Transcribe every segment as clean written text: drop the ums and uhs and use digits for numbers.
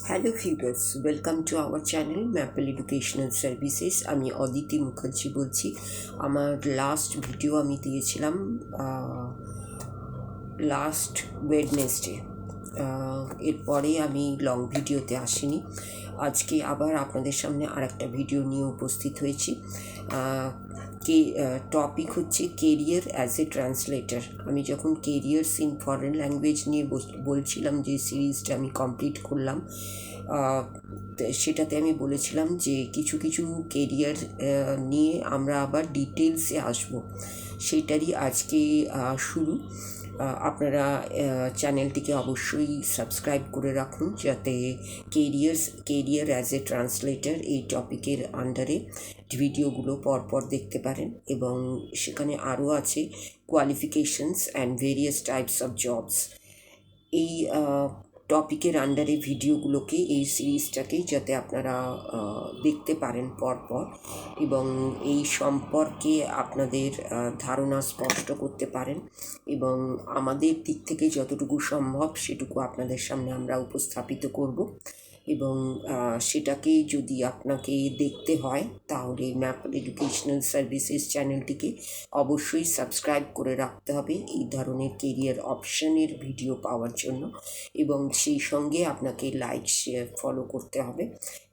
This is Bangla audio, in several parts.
Hello viewers, welcome to our channel maple Educational services. আমি অদিতি মুখার্জি বলছি। আমার লাস্ট ভিডিও আমি দিয়েছিলাম লাস্ট ওয়েডনেসডে। এরপরে আমি লং ভিডিওতে আসিনি। আজকে আবার আপনাদের সামনে আরেকটা ভিডিও নিয়ে উপস্থিত হয়েছি। টপিক হচ্ছে কেরিয়ার অ্যাজ এ ট্রান্সলেটার। আমি যখন কেরিয়ার্স ইন ফরেন ল্যাঙ্গুয়েজ নিয়ে বলছিলাম, যে সিরিজটা আমি কমপ্লিট করলাম, সেটাতে আমি বলেছিলাম যে কিছু কিছু কেরিয়ার নিয়ে আমরা আবার ডিটেলসে আসবো। সেটারই আজকে শুরু। আপনারা চ্যানেলটিকে অবশ্যই সাবস্ক্রাইব করে রাখুন, যাতে কেরিয়ার অ্যাজ এ ট্রান্সলেটার এই টপিকের আন্ডারে ভিডিওগুলো পরপর দেখতে পারেন। এবং সেখানে আরও আছে qualifications and various types of jobs. এই টপিকের আন্ডারে ভিডিওগুলোকে, এই সিরিজটাকে যাতে আপনারা দেখতে পারেন পরপর, এবং এই সম্পর্কে আপনাদের ধারণা স্পষ্ট করতে পারেন, এবং আমাদের দিক থেকে যতটুকু সম্ভব সেটুকু আপনাদের সামনে আমরা উপস্থাপিত করব। এবং সেটাকে যদি আপনাকে দেখতে হয় তাহলে ম্যাপল এডুকেশনাল সার্ভিসেস চ্যানেলটিকে অবশ্যই সাবস্ক্রাইব করে রাখতে হবে এই ধরনের কেরিয়ার অপশনের ভিডিও পাওয়ার জন্য। এবং সেই সঙ্গে আপনাকে লাইক, শেয়ার, ফলো করতে হবে,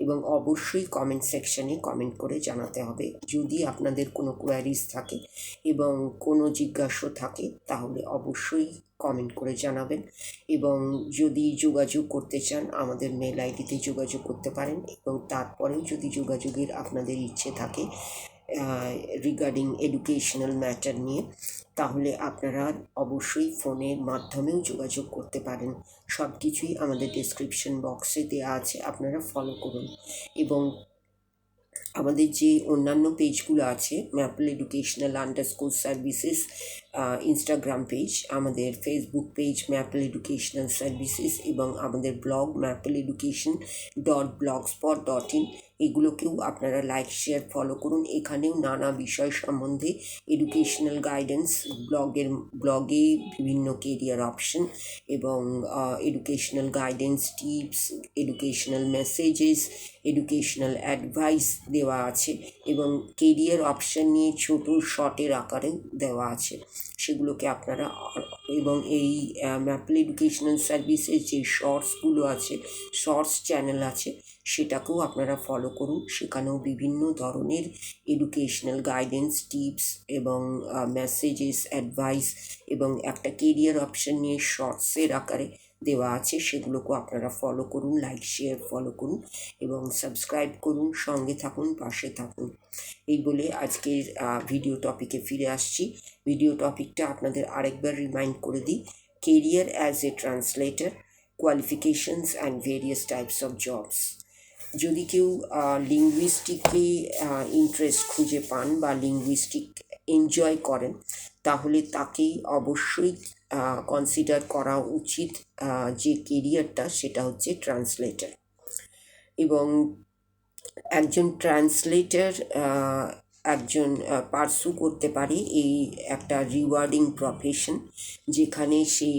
এবং অবশ্যই কমেন্ট সেকশানে কমেন্ট করে জানাতে হবে। যদি আপনাদের কোনো কোয়ারিজ থাকে এবং কোনো জিজ্ঞাসা থাকে তাহলে অবশ্যই কমেন্ট করে জানাবেন। এবং যদি যোগাযোগ করতে চান আমাদের মেল আইডিতে যোগাযোগ করতে পারেন। এবং তারপরেও যদি যোগাযোগের আপনাদের ইচ্ছে থাকে রিগার্ডিং এডুকেশনাল ম্যাটার নিয়ে, তাহলে আপনারা অবশ্যই ফোনের মাধ্যমেও যোগাযোগ করতে পারেন। সব কিছুই আমাদের ডেসক্রিপশন বক্সে দেওয়া আছে, আপনারা ফলো করুন। এবং আমাদের যে অন্যান্য পেজগুলো আছে, Maple Educational underscore Services Instagram page, আমাদের Facebook page Maple Educational Services, এবং আমাদের ব্লগ mappleeducation.blogspot.in, এগুলোকেও আপনারা লাইক, শেয়ার, ফলো করুন। এখানেও নানা বিষয় সম্বন্ধে এডুকেশনাল গাইডেন্স, ব্লগে বিভিন্ন কেরিয়ার অপশন এবং educational guidance, tips, educational messages, educational advice দেওয়া আছে, এবং কেরিয়ার অপশন নিয়ে ছোট শর্টের আকারেও দেওয়া আছে, সেগুলোকে আপনারা, এবং এই ম্যাপল এডুকেশনাল সার্ভিসের যে শর্টসগুলো আছে, শর্টস চ্যানেল আছে, সেটাকেও আপনারা ফলো করুন। সেখানেও বিভিন্ন ধরনের এডুকেশনাল গাইডেন্স, টিপস এবং মেসেজেস, অ্যাডভাইস এবং একটা কেরিয়ার অপশন নিয়ে শর্টসের আকারে দেওয়া আছে, সেগুলোকেও আপনারা ফলো করুন, লাইক, শেয়ার, ফলো করুন এবং সাবস্ক্রাইব করুন। সঙ্গে থাকুন, পাশে থাকুন। এই বলে আজকের ভিডিও টপিকে ফিরে আসছি। ভিডিও টপিকটা আপনাদের আরেকবার রিমাইন্ড করে দিই: career as A translator, qualifications and various types of jobs. যদি কেউ লিঙ্গুইস্টিকে ইন্টারেস্ট খুঁজে পান বা লিঙ্গুইস্টিক এনজয় করেন, তাহলে তাকেই অবশ্যই কনসিডার করা উচিত যে কেরিয়ারটা, সেটা হচ্ছে ট্রান্সলেটার। এবং একজন ট্রান্সলেটার একজন পার্সু করতে পারে এই একটা রিওয়ার্ডিং প্রফেশন, যেখানে সে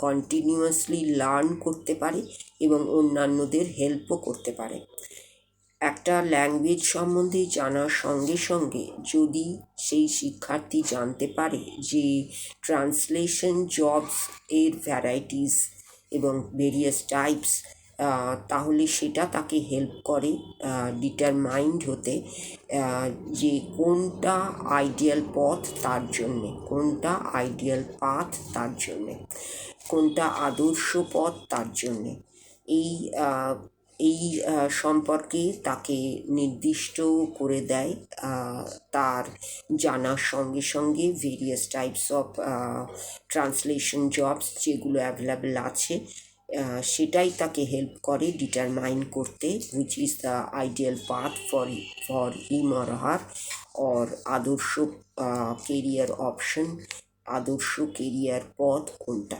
কন্টিনিউয়াসলি লার্ন করতে পারে এবং অন্যান্যদের হেল্পও করতে পারে। একটা ল্যাঙ্গুয়েজ সম্বন্ধে জানার সঙ্গে সঙ্গে যদি সেই শিক্ষার্থী জানতে পারে যে ট্রান্সলেশন জবস এর ভ্যারাইটিস এবং ভেরিয়াস টাইপস, তাহলে সেটা তাকে হেল্প করে ডিটারমাইন্ড হতে যে কোনটা আইডিয়াল পথ তার জন্যে, কোনটা আইডিয়াল পাথ তার জন্যে, কোনটা আদর্শ পথ তার জন্যে। এই এই সম্পর্কে তাকে নির্দিষ্ট করে দেয় তার জানার সঙ্গে সঙ্গে various types of translation jobs যেগুলো অ্যাভেলেবেল আছে, সেটাই তাকে হেল্প করে ডিটারমাইন করতে which is the ideal path for him or her, or আদর্শ কেরিয়ার অপশন, আদর্শ কেরিয়ার পথ কোনটা।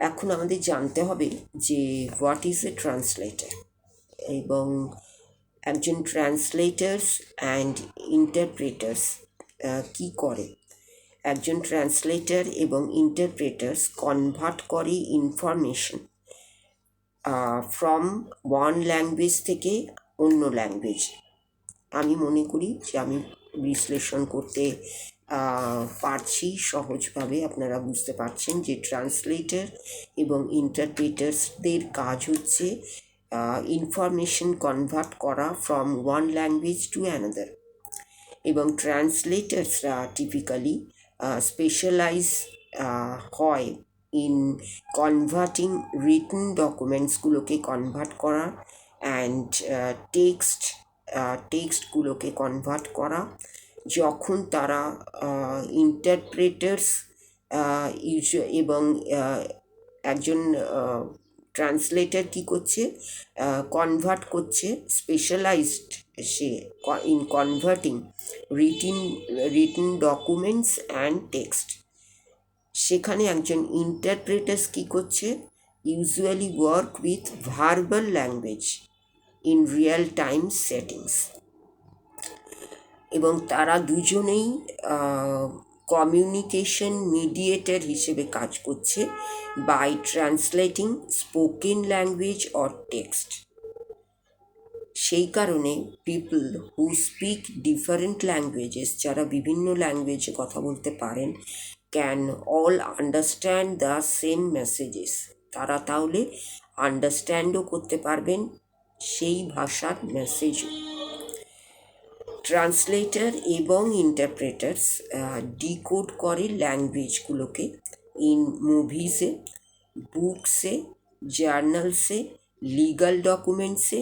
এখন আমাদের জানতে হবে যে হোয়াট ইজ এ ট্রান্সলেটার, এবং একজন ট্রান্সলেটার্স অ্যান্ড ইন্টারপ্রেটার্স কী করে। একজন ট্রান্সলেটার এবং ইন্টারপ্রেটার্স কনভার্ট করে ইনফরমেশন ফ্রম ওয়ান ল্যাঙ্গুয়েজ থেকে অন্য ল্যাঙ্গুয়েজ। আমি মনে করি যে আমি বিশ্লেষণ করতে পারছি সহজভাবে। আপনারা বুঝতে পারছেন যে ট্রান্সলেটর এবং ইন্টারপ্রিটার্সদের কাজ হচ্ছে ইনফরমেশন কনভার্ট করা from one language to another, এবং ট্রান্সলেটার্সরা টিপিক্যালি স্পেশালাইজ হয় ইন কনভার্টিং রিটন ডকুমেন্টসগুলোকে কনভার্ট করা অ্যান্ড টেক্সটগুলোকে কনভার্ট করা। যখন তারা ইন্টারপ্রেটার্স এবং একজন ট্রান্সলেটর কী করছে, কনভার্ট করছে, স্পেশালাইজড সে in converting written documents and text. সেখানে একজন ইন্টারপ্রেটার্স কী করছে, usually work with verbal language in real time settings, এবং তারা দুজনেই কমিউনিকেশন মিডিয়েটর হিসেবে কাজ করছে by translating spoken language or text. সেই কারণে people who speak different languages, যারা বিভিন্ন ল্যাঙ্গুয়েজে কথা বলতে পারেন, can all understand the same messages. তারা তাহলে আন্ডারস্ট্যান্ডও করতে পারবেন সেই ভাষার মেসেজও। ট্রান্সলেটর এবং ইন্টারপ্রেটার্স ডিকোড করে ল্যাঙ্গুয়েজগুলোকে in মুভিসে, books, জার্নালসে, legal ডকুমেন্টসে,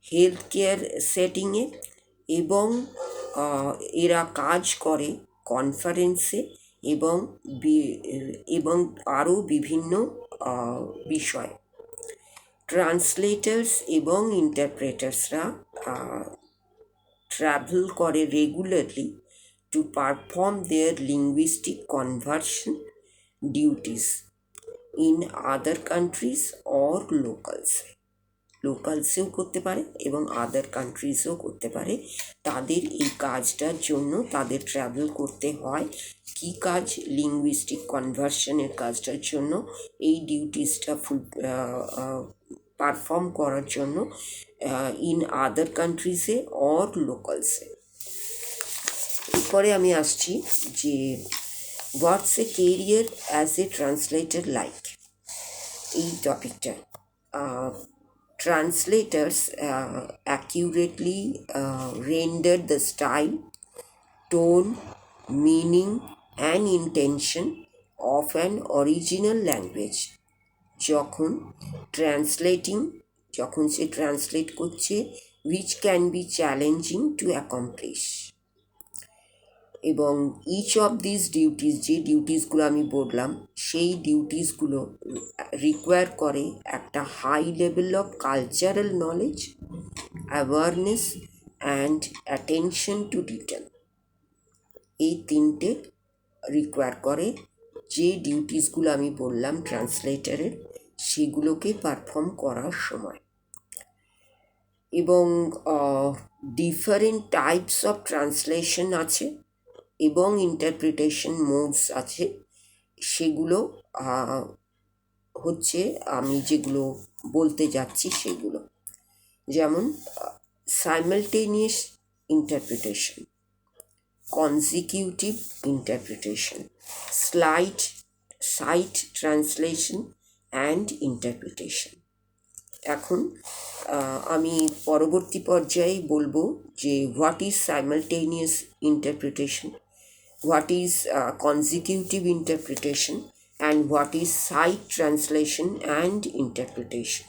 health care সেটিংয়ে, এবং এরা কাজ করে কনফারেন্সে এবং আরও বিভিন্ন বিষয়। ট্রান্সলেটার্স এবং ইন্টারপ্রেটার্সরা ট্রাভেল করে regularly to perform their linguistic conversion duties in other countries or লোকালসেও করতে পারে এবং আদার কান্ট্রিজেও করতে পারে। তাদের এই কাজটার জন্য তাদের ট্রাভেল করতে হয়। কী কাজ? লিঙ্গুইস্টিক কনভার্সনের কাজটার জন্য, এই ডিউটিসটা পারফর্ম করার জন্য ইন আদার কান্ট্রিজে অর লোকালসে। এরপরে আমি আসছি যে what's a career as a translator like, এই টপিকটা। Translators accurately render the style, tone, meaning and intention of an original language. যখন সে ট্রান্সলেট করছে, which can be challenging to accomplish. এবং ইচ অফ দিস ডিউটিস, যে ডিউটিসগুলো আমি বললাম, সেই ডিউটিসগুলো রিকোয়ার করে একটা high level of cultural knowledge, awareness and attention to detail. এই তিনটে রিকোয়ার করে যে ডিউটিসগুলো আমি বললাম ট্রান্সলেটারের, সেগুলোকে পারফর্ম করার সময়। এবং ডিফারেন্ট টাইপস অফ ট্রান্সলেশন আছে এবং ইন্টারপ্রিটেশন মোডস আছে। সেগুলো হচ্ছে আমি যেগুলো বলতে যাচ্ছি সেগুলো, যেমন simultaneous interpretation, consecutive interpretation, sight translation and interpretation. এখন আমি পরবর্তী পর্যায়ে বলবো যে what is simultaneous interpretation, what is consecutive interpretation, and what is site translation and interpretation.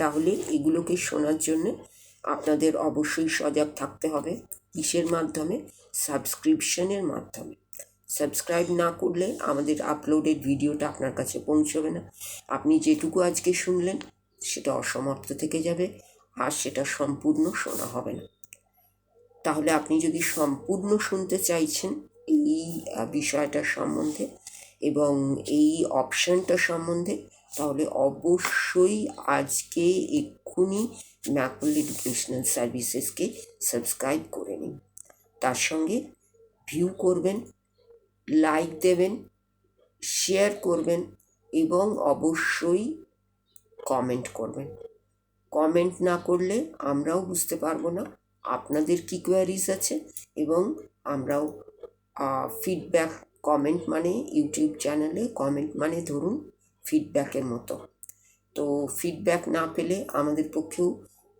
তাহলে এগুলোকে শোনার জন্য আপনাদের অবশ্যই সজাগ থাকতে হবে। কিসের মাধ্যমে? সাবস্ক্রিপশনের মাধ্যমে। সাবস্ক্রাইব না করলে আমাদের আপলোডেড ভিডিওটা আপনার কাছে পৌঁছবে না। আপনি যেটুকু আজকে শুনলেন সেটা অসমাপ্ত থেকে যাবে, আর সেটা সম্পূর্ণ শোনা হবে না। তাহলে আপনি যদি সম্পূর্ণ শুনতে চাইছেন এই বিষয়টার সম্বন্ধে এবং এই অপশানটা সম্বন্ধে, তাহলে অবশ্যই আজকে এক্ষুনি ম্যাপল এডুকেশনাল সার্ভিসেসকে সাবস্ক্রাইব করে নিন। তার সঙ্গে ভিউ করবেন, লাইক দেবেন, শেয়ার করবেন এবং অবশ্যই কমেন্ট করবেন। কমেন্ট না করলে আমরাও বুঝতে পারবো না আপনাদের কী কোয়ারিজ আছে, এবং আমরাও ফিডব্যাক, কমেন্ট মানে ইউটিউব চ্যানেলে কমেন্ট মানে ধরুন ফিডব্যাকের মতো। তো ফিডব্যাক না পেলে আমাদের পক্ষেও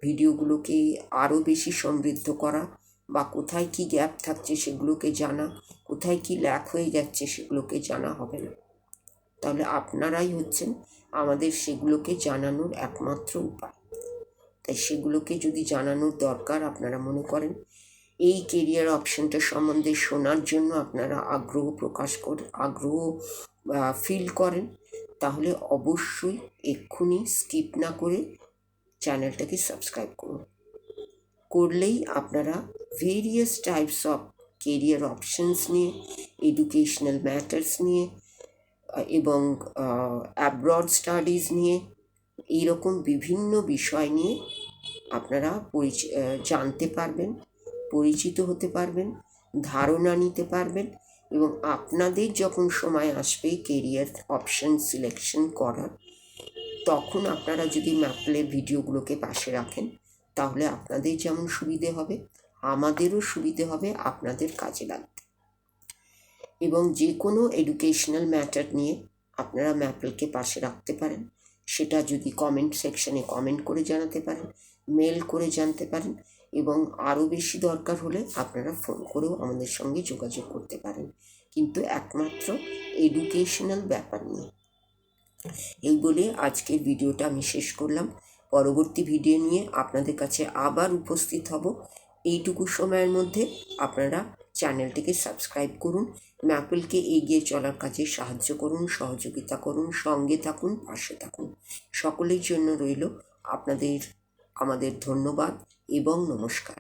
ভিডিওগুলোকে আরও বেশি সমৃদ্ধ করা বা কোথায় কি গ্যাপ থাকছে সেগুলোকে জানা, কোথায় কি ল্যাক হয়ে যাচ্ছে সেগুলোকে জানা হবে না। তাহলে আপনারাই হচ্ছেন আমাদের সেগুলোকে জানানোর একমাত্র উপায়। তাই সেগুলোকে যদি জানানোর দরকার আপনারা মনে করেন, এই কেরিয়ার অপশনটা সম্বন্ধে শোনার জন্য আপনারা আগ্রহ ফিল করেন, তাহলে অবশ্যই এক্ষুনি স্কিপ না করে চ্যানেলটাকে সাবস্ক্রাইব করুন। করলেই আপনারা various types of carrier options নিয়ে, এডুকেশনাল ম্যাটার্স নিয়ে এবং অ্যাব্রড স্টাডিজ নিয়ে, এইরকম বিভিন্ন বিষয় নিয়ে আপনারা জানতে পারবেন, পরিচিত হতে পারবেন, ধারণা নিতে পারবেন, এবং আপনাদের যখন সময় আসবে কেরিয়ার অপশন সিলেকশন করার, তখন আপনারা যদি ম্যাপলের ভিডিওগুলোকে পাশে রাখেন, তাহলে আপনাদের যেমন সুবিধে হবে, আমাদেরও সুবিধে হবে আপনাদের কাজে লাগবে। এবং যে কোনো এডুকেশনাল ম্যাটার নিয়ে আপনারা ম্যাপলকে পাশে রাখতে পারেন। সেটা যদি কমেন্ট সেকশনে কমেন্ট করে জানাতে পারেন, মেল করে জানতে পারেন, এবং আরও বেশি দরকার হলে আপনারা ফোন করেও আমাদের সঙ্গে যোগাযোগ করতে পারেন, কিন্তু একমাত্র এডুকেশনাল ব্যাপার নিয়ে। এই বলে আজকের ভিডিওটা আমি শেষ করলাম। পরবর্তী ভিডিও নিয়ে আপনাদের কাছে আবার উপস্থিত হব। এইটুকু সময়ের মধ্যে আপনারা চ্যানেলটিকে সাবস্ক্রাইব করুন, ম্যাপলকে এগিয়ে চলার কাজে সাহায্য করুন, সহযোগিতা করুন, সঙ্গে থাকুন, পাশে থাকুন। সকলের জন্য রইল আমাদের ধন্যবাদ এবং নমস্কার।